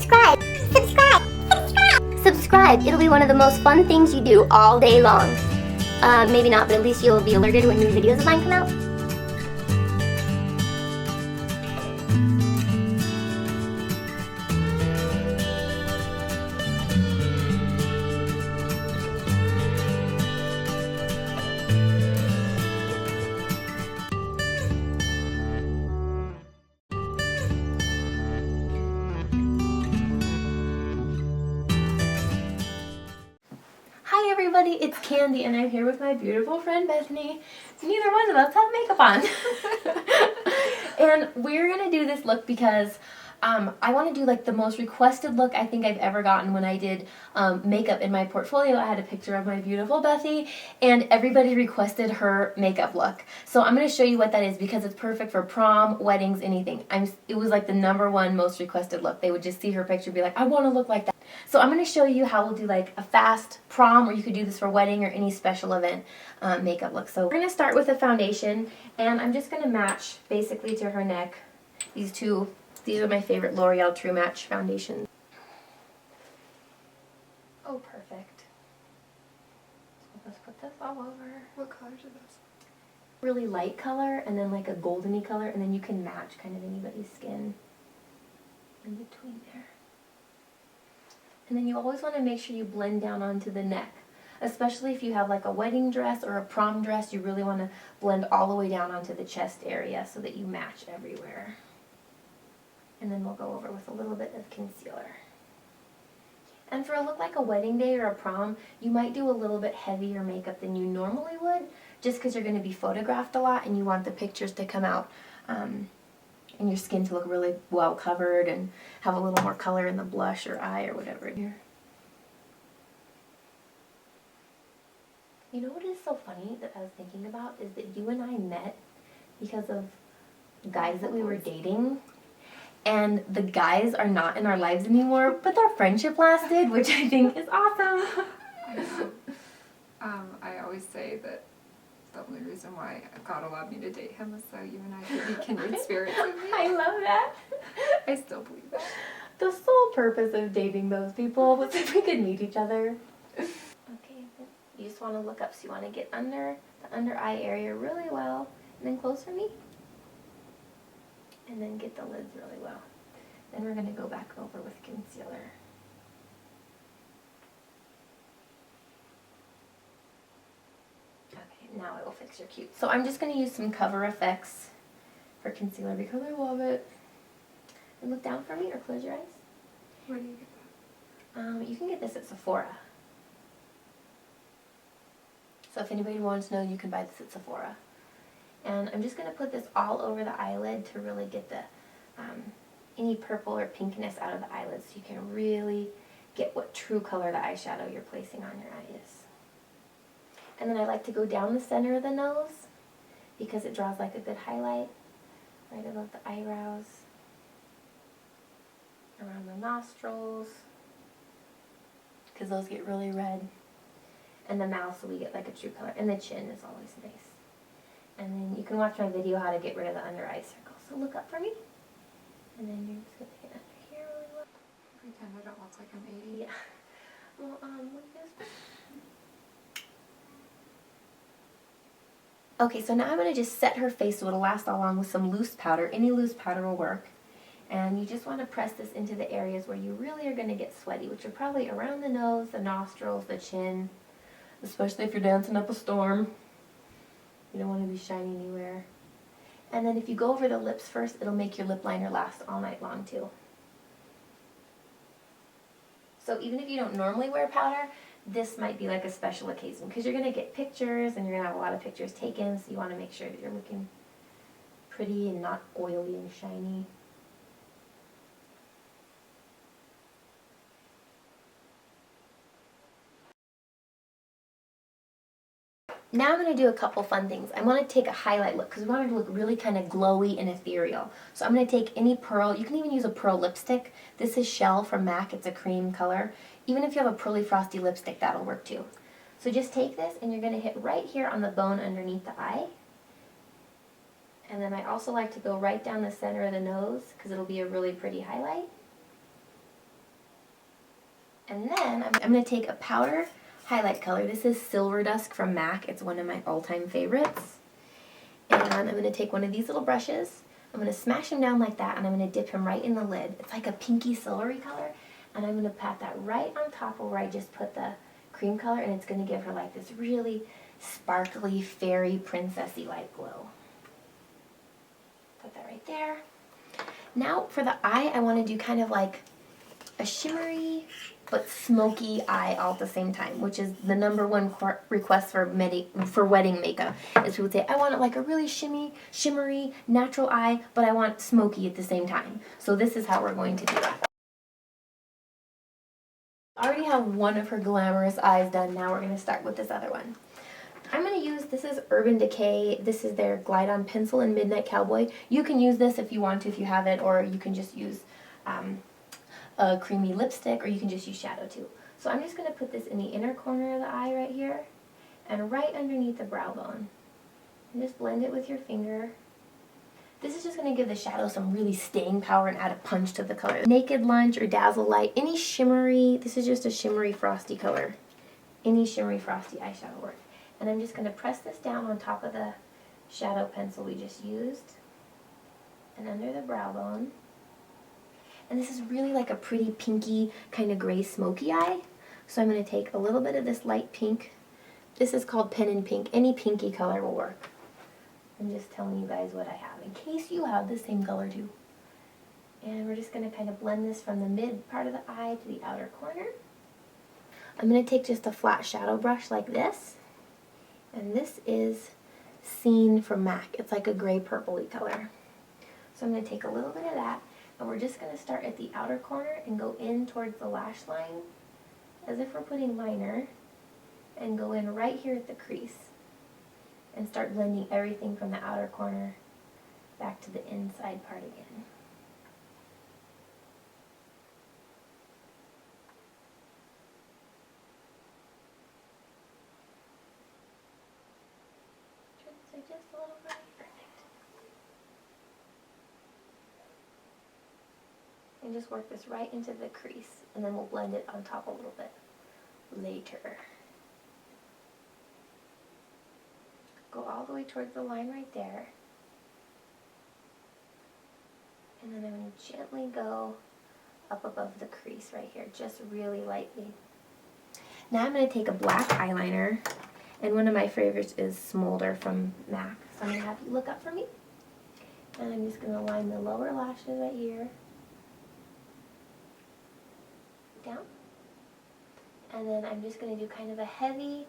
subscribe, subscribe, subscribe. Subscribe. It'll be one of the most fun things you do all day long. Maybe not, but at least you'll be alerted when new videos of mine come out. Hi everybody, it's Candy and I'm here with my beautiful friend Bethany. Neither one of us have makeup on. And we're going to do this look because I want to do like the most requested look I think I've ever gotten when I did makeup in my portfolio. I had a picture of my beautiful Bethy and everybody requested her makeup look. So I'm going to show you what that is because it's perfect for prom, weddings, anything. It was like the #1 most requested look. They would just see her picture and be like, I want to look like that. So I'm going to show you how we'll do like a fast prom, or you could do this for wedding or any special event makeup look. So we're going to start with a foundation, and I'm just going to match basically to her neck these two. These are my favorite L'Oreal True Match foundations. Oh, perfect. Let's put this all over. What colors are those? Really light color, and then like a goldeny color, and then you can match kind of anybody's skin in between there. And then you always want to make sure you blend down onto the neck. Especially if you have like a wedding dress or a prom dress, you really want to blend all the way down onto the chest area so that you match everywhere. And then we'll go over with a little bit of concealer. And for a look like a wedding day or a prom, you might do a little bit heavier makeup than you normally would, just because you're going to be photographed a lot and you want the pictures to come out and your skin to look really well covered and have a little more color in the blush or eye or whatever. You know what is so funny that I was thinking about is that you and I met because of guys that we were dating, and the guys are not in our lives anymore, but their friendship lasted, which I think is awesome. I know. I always say that the only reason why God allowed me to date him was so you and I could be kindred spirits with me. I love that. I still believe that. The sole purpose of dating those people was if we could meet each other. Okay, you just want to look up, so you want to get under the under eye area really well, and then close for me. And then get the lids really well. Then we're going to go back over with concealer. Now it will fix your cute. So I'm just going to use some Cover Effects for concealer because I love it. And look down for me or close your eyes. Where do you get that? You can get this at Sephora. So if anybody wants to know, you can buy this at Sephora. And I'm just going to put this all over the eyelid to really get the any purple or pinkness out of the eyelid, so you can really get what true color the eyeshadow you're placing on your eye is. And then I like to go down the center of the nose because it draws like a good highlight right above the eyebrows, around the nostrils, because those get really red, and the mouth so we get like a true color, and the chin is always nice. And then you can watch my video how to get rid of the under eye circles. So look up for me, and then you're just going to get under here really well. Pretend I don't look like I'm 80. Yeah. Well, what do you guys? Okay, so now I'm going to just set her face so it'll last all along with some loose powder. Any loose powder will work. And you just want to press this into the areas where you really are going to get sweaty, which are probably around the nose, the nostrils, the chin, especially if you're dancing up a storm. You don't want to be shiny anywhere. And then if you go over the lips first, it'll make your lip liner last all night long too. So even if you don't normally wear powder, this might be like a special occasion because you're going to get pictures and you're going to have a lot of pictures taken, so you want to make sure that you're looking pretty and not oily and shiny. Now I'm going to do a couple fun things. I want to take a highlight look because we want it to look really kind of glowy and ethereal. So I'm going to take any pearl. You can even use a pearl lipstick. This is Shell from MAC. It's a cream color. Even if you have a pearly frosty lipstick, that'll work too. So just take this and you're going to hit right here on the bone underneath the eye. And then I also like to go right down the center of the nose because it'll be a really pretty highlight. And then I'm going to take a powder highlight color. This is Silver Dusk from MAC. It's one of my all-time favorites. And I'm going to take one of these little brushes. I'm going to smash him down like that, and I'm going to dip him right in the lid. It's like a pinky silvery color. And I'm going to pat that right on top of where I just put the cream color, and it's going to give her like this really sparkly, fairy, princessy like glow. Put that right there. Now for the eye, I want to do kind of like a shimmery but smoky eye all at the same time, which is the #1 request for wedding makeup. Is people say, I want it like a really shimmery, natural eye, but I want smoky at the same time. So this is how we're going to do that. I already have one of her glamorous eyes done. Now we're going to start with this other one. I'm going to use, this is Urban Decay. This is their Glide On Pencil in Midnight Cowboy. You can use this if you want to, if you have it, or you can just use a creamy lipstick, or you can just use shadow too. So I'm just going to put this in the inner corner of the eye right here, and right underneath the brow bone. And just blend it with your finger. This is just going to give the shadow some really staying power and add a punch to the color. Naked Lunch or Dazzle Light, any shimmery, this is just a shimmery frosty color. Any shimmery frosty eyeshadow work. And I'm just going to press this down on top of the shadow pencil we just used. And under the brow bone. And this is really like a pretty pinky, kind of gray smoky eye. So I'm going to take a little bit of this light pink. This is called Pen and Pink. Any pinky color will work. I'm just telling you guys what I have in case you have the same color too. And we're just going to kind of blend this from the mid part of the eye to the outer corner. I'm going to take just a flat shadow brush like this. And this is Scene from MAC. It's like a gray purpley color. So I'm going to take a little bit of that, and we're just going to start at the outer corner and go in towards the lash line as if we're putting liner, and go in right here at the crease and start blending everything from the outer corner back to the inside part again. So just a little bit. Perfect. And just work this right into the crease, and then we'll blend it on top a little bit later. Go all the way towards the line right there. And then I'm going to gently go up above the crease right here, just really lightly. Now I'm going to take a black eyeliner, and one of my favorites is Smolder from MAC. So I'm going to have you look up for me. And I'm just going to line the lower lashes right here. Down. And then I'm just going to do kind of a heavy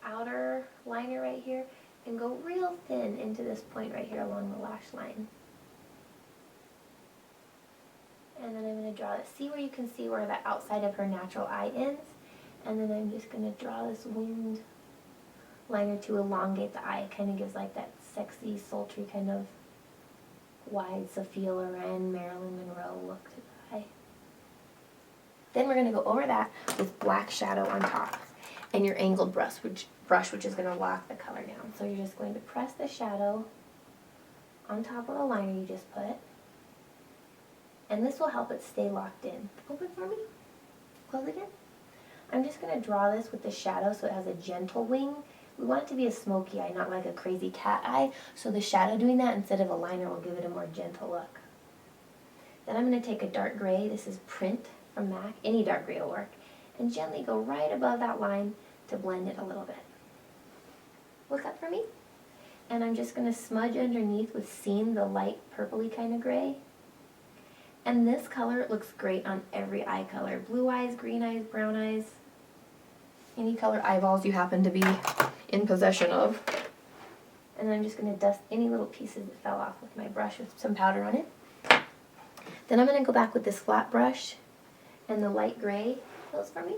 outer liner right here and go real thin into this point right here along the lash line. And then I'm going to draw it. See where you can see where the outside of her natural eye ends? And then I'm just going to draw this winged liner to elongate the eye. It kind of gives like that sexy, sultry kind of wide Sophia Loren, Marilyn Monroe look to the eye. Then we're going to go over that with black shadow on top and your angled brush, which is going to lock the color down. So you're just going to press the shadow on top of the liner you just put. And this will help it stay locked in. Open for me. Close again. I'm just going to draw this with the shadow so it has a gentle wing. We want it to be a smoky eye, not like a crazy cat eye. So the shadow doing that instead of a liner will give it a more gentle look. Then I'm going to take a dark gray. This is Print from MAC. Any dark gray will work. And gently go right above that line to blend it a little bit. Look up for me. And I'm just going to smudge underneath with Scene, the light purpley kind of gray. And this color looks great on every eye color. Blue eyes, green eyes, brown eyes. Any color eyeballs you happen to be in possession of. And then I'm just going to dust any little pieces that fell off with my brush with some powder on it. Then I'm going to go back with this flat brush and the light gray goes for me.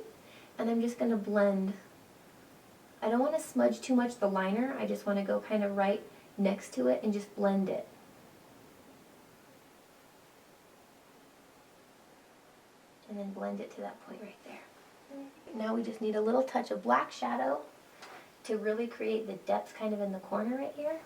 And I'm just going to blend. I don't want to smudge too much the liner. I just want to go kind of right next to it and just blend it. And then blend it to that point right there. Now we just need a little touch of black shadow to really create the depth kind of in the corner right here.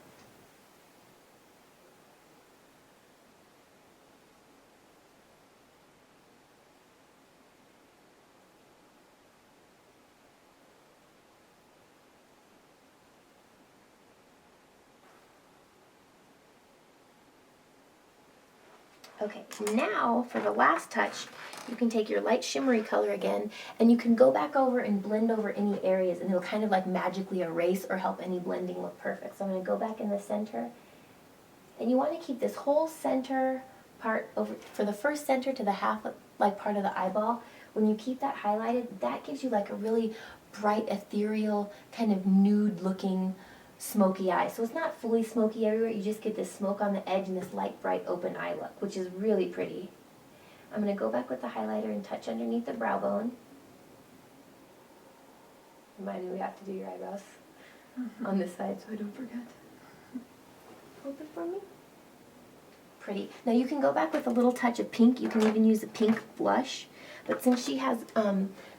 Okay, now for the last touch, you can take your light shimmery color again, and you can go back over and blend over any areas, and it'll kind of like magically erase or help any blending look perfect. So I'm going to go back in the center, and you want to keep this whole center part over for the first center to the half like part of the eyeball. When you keep that highlighted, that gives you like a really bright, ethereal, kind of nude looking smoky eye. So it's not fully smoky everywhere, you just get this smoke on the edge and this light, bright, open eye look, which is really pretty. I'm going to go back with the highlighter and touch underneath the brow bone. Remind me we have to do your eyebrows on this side so I don't forget. Hold it for me. Pretty. Now you can go back with a little touch of pink. You can even use a pink blush. But since she has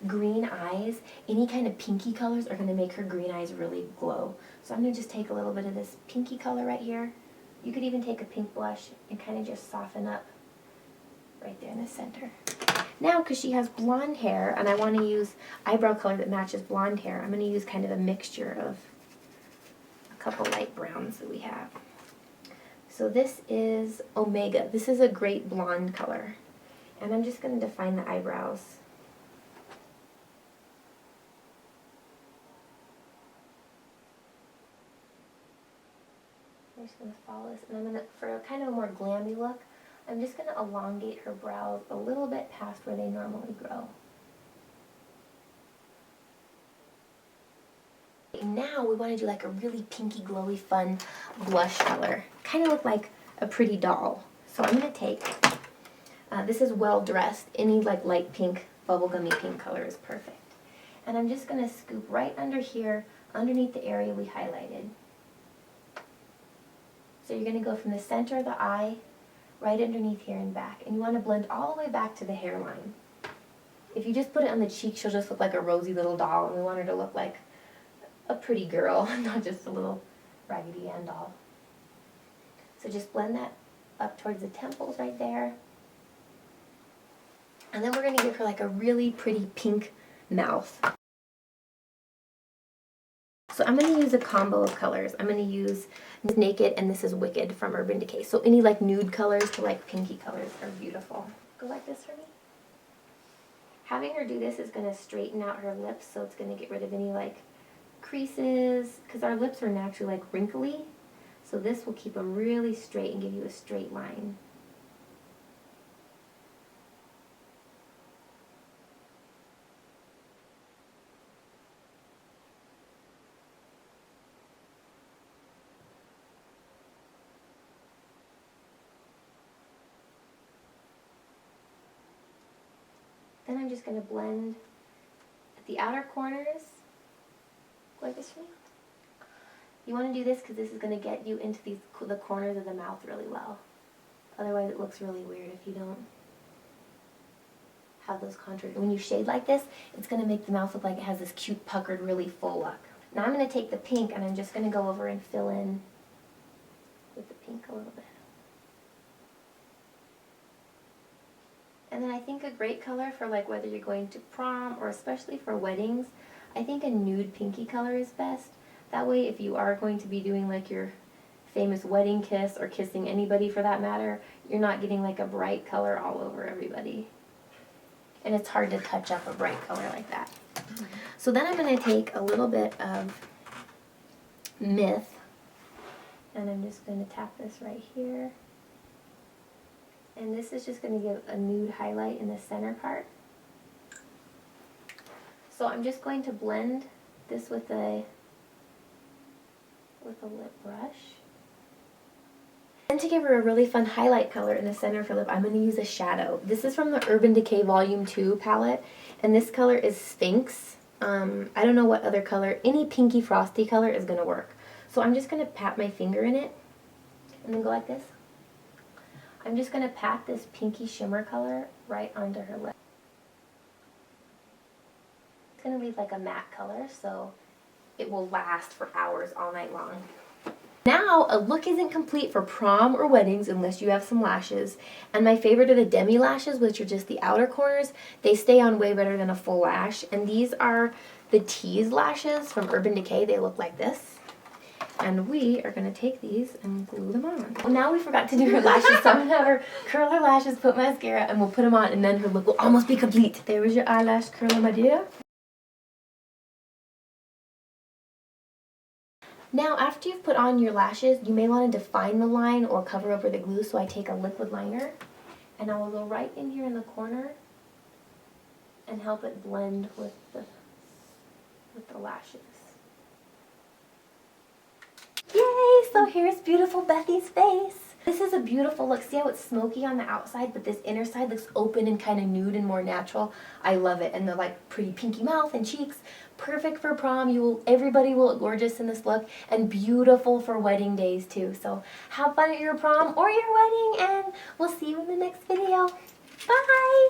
green eyes, any kind of pinky colors are going to make her green eyes really glow. So I'm going to just take a little bit of this pinky color right here. You could even take a pink blush and kind of just soften up right there in the center. Now, because she has blonde hair, and I want to use eyebrow color that matches blonde hair, I'm going to use kind of a mixture of a couple light browns that we have. So this is Omega. This is a great blonde color. And I'm just going to define the eyebrows. I'm just going to follow this, and I'm going to, for a kind of a more glammy look, I'm just going to elongate her brows a little bit past where they normally grow. Now we want to do like a really pinky, glowy, fun blush color. Kind of look like a pretty doll. So I'm going to take, this is Well Dressed. Any like light pink, bubblegummy pink color is perfect. And I'm just going to scoop right under here, underneath the area we highlighted. So you're going to go from the center of the eye, right underneath here and back. And you want to blend all the way back to the hairline. If you just put it on the cheek, she'll just look like a rosy little doll, and we want her to look like a pretty girl, not just a little Raggedy Ann doll. So just blend that up towards the temples right there. And then we're going to give her like a really pretty pink mouth. So I'm going to use a combo of colors. I'm going to use Naked and this is Wicked from Urban Decay. So any like nude colors to like pinky colors are beautiful. Go like this for me. Having her do this is going to straighten out her lips, so it's going to get rid of any like creases, because our lips are naturally like wrinkly. So this will keep them really straight and give you a straight line. Then I'm just going to blend at the outer corners, like this for me. You want to do this because this is going to get you into the corners of the mouth really well. Otherwise it looks really weird if you don't have those contours. When you shade like this, it's going to make the mouth look like it has this cute, puckered, really full look. Now I'm going to take the pink and I'm just going to go over and fill in with the pink a little bit. And then I think a great color for like whether you're going to prom or especially for weddings, I think a nude pinky color is best. That way if you are going to be doing like your famous wedding kiss or kissing anybody for that matter, you're not getting like a bright color all over everybody. And it's hard to touch up a bright color like that. So then I'm going to take a little bit of Myth and I'm just going to tap this right here. And this is just going to give a nude highlight in the center part. So I'm just going to blend this with a lip brush. And to give her a really fun highlight color in the center of her lip, I'm going to use a shadow. This is from the Urban Decay Volume 2 palette, and this color is Sphinx. I don't know what other color, any pinky frosty color is going to work. So I'm just going to pat my finger in it, and then go like this. I'm just going to pat this pinky shimmer color right onto her lip. It's going to leave like a matte color, so it will last for hours all night long. Now, a look isn't complete for prom or weddings unless you have some lashes. And my favorite are the demi lashes, which are just the outer corners. They stay on way better than a full lash. And these are the tease lashes from Urban Decay. They look like this. And we are going to take these and glue them on. Well, now we forgot to do her lashes, so I'm going to have her curl her lashes, put mascara, and we'll put them on, and then her look will almost be complete. There was your eyelash curler, my dear. Now, after you've put on your lashes, you may want to define the line or cover over the glue, so I take a liquid liner, and I will go right in here in the corner and help it blend with the lashes. Yay! So here's beautiful Bethy's face. This is a beautiful look. See how it's smoky on the outside, but this inner side looks open and kind of nude and more natural. I love it. And the like pretty pinky mouth and cheeks. Perfect for prom. Everybody will look gorgeous in this look, and beautiful for wedding days too. So have fun at your prom or your wedding, and we'll see you in the next video. Bye!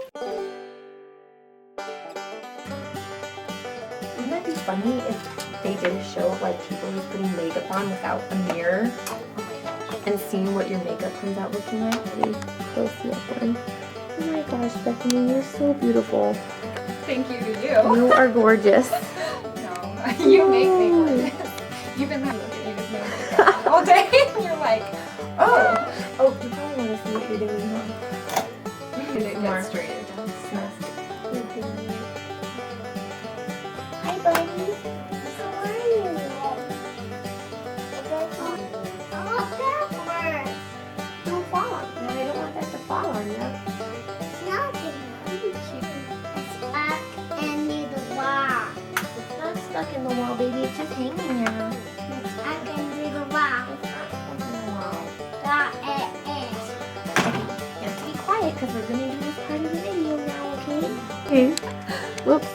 Wouldn't that be funny if they did a show of like people who's putting makeup on without a mirror and seeing what your makeup comes out looking like? Really close up one. Oh my gosh, Bethany, you're so beautiful. Thank you to you. You are gorgeous. No, you make me gorgeous. You've been looking at you with no makeup all day, and you're like, oh. Oh, you probably want to see what you're doing, huh? Did it get straight? Hi, buddy. How are you? Oh, backwards. Don't fall on me. I don't want that to fall on you. It's nothing. It's up and near the wall. It's not stuck in the wall, baby. It's just hanging there. It's up and near the wall. Stuck in the wall. That it is. You have to be quiet because we're going to do this part of the video now, okay? Okay. Whoops.